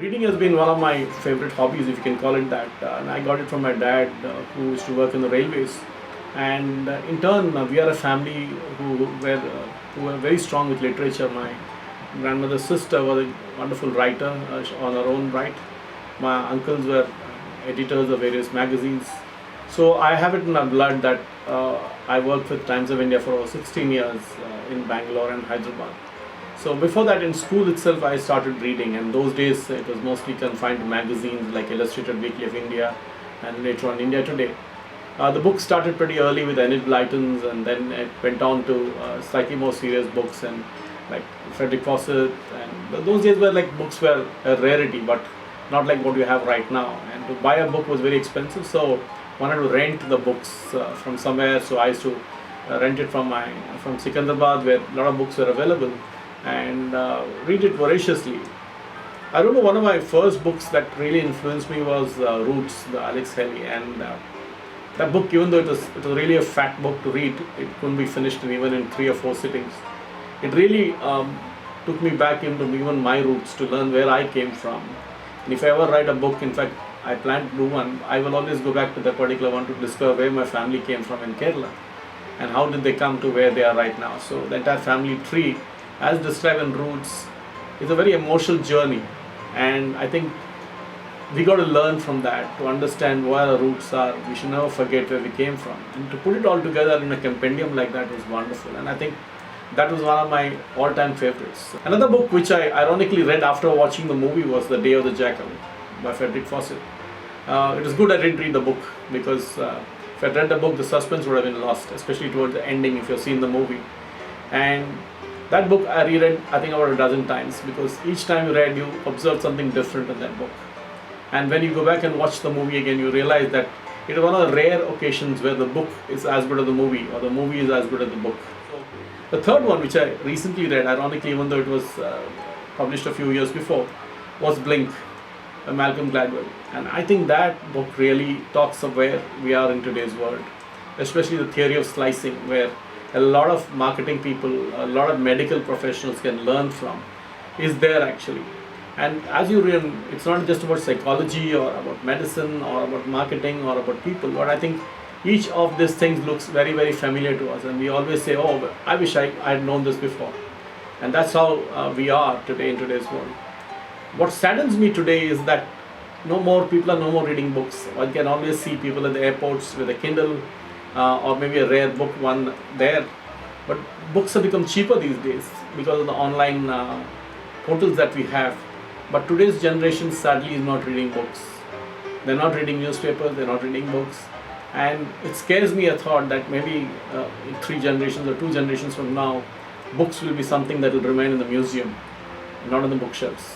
Reading has been one of my favorite hobbies, if you can call it that. And I got it from my dad, who used to work in the railways. And in turn, we are a family who were very strong with literature. My grandmother's sister was a wonderful writer on her own right. My uncles were editors of various magazines. So I have it in my blood that I worked with Times of India for over 16 years in Bangalore and Hyderabad. So before that, in school itself, I started reading, and those days it was mostly confined to magazines like Illustrated Weekly of India and later on India Today. The book started pretty early with Enid Blyton's, and then it went on to slightly more serious books and like FREDERICK, FORSYTH, and those days were like books were a rarity, but not like what you have right now. And to buy a book was very expensive, so I wanted to rent the books from somewhere. So I used to rent it from Secunderabad, where a lot of books were available, and read it voraciously. I remember one of my first books that really influenced me was Roots, the Alex Haley, and that book, even though it was really a fat book to read, it couldn't be finished even in 3 or 4 sittings. It really took me back into even my roots to learn where I came from. And if I ever write a book, in fact, I plan to do one, I will always go back to that particular one to discover where my family came from in Kerala and how did they come to where they are right now. So the entire family tree, as described in Roots, is a very emotional journey, and I think we got to learn from that to understand where our roots are. We should never forget where we came from, and to put it all together in a compendium like that was wonderful, and I think that was one of my all-time favorites. Another book which I ironically read after watching the movie was The Day of the Jackal by FREDERICK FORSYTH. It was good I didn't read the book, because if I'd read the book, the suspense would have been lost, especially towards the ending if you've seen the movie. And that book I reread, I think, about a dozen times, because each time you read, you observed something different in that book. And when you go back and watch the movie again, you realize that it is one of the rare occasions where the book is as good as the movie, or the movie is as good as the book. So, the third one, which I recently read, ironically, even though it was published a few years before, was Blink by Malcolm Gladwell. And I think that book really talks of where we are in today's world, especially the theory of slicing, where a lot of marketing people, a lot of medical professionals can learn from, is there actually. And as you read, it's not just about psychology or about medicine or about marketing or about people, but I think each of these things looks very, very familiar to us, and we always say, oh, I wish I had known this before. And that's how we are today in today's world. What saddens me today is that people are no more reading books. One can always see people at the airports with a Kindle, or maybe a rare book one there, but books have become cheaper these days because of the online portals that we have. But today's generation sadly is not reading books. They're not reading newspapers, they're not reading books, and it scares me a thought that maybe in 3 generations or 2 generations from now, books will be something that will remain in the museum, not on the bookshelves.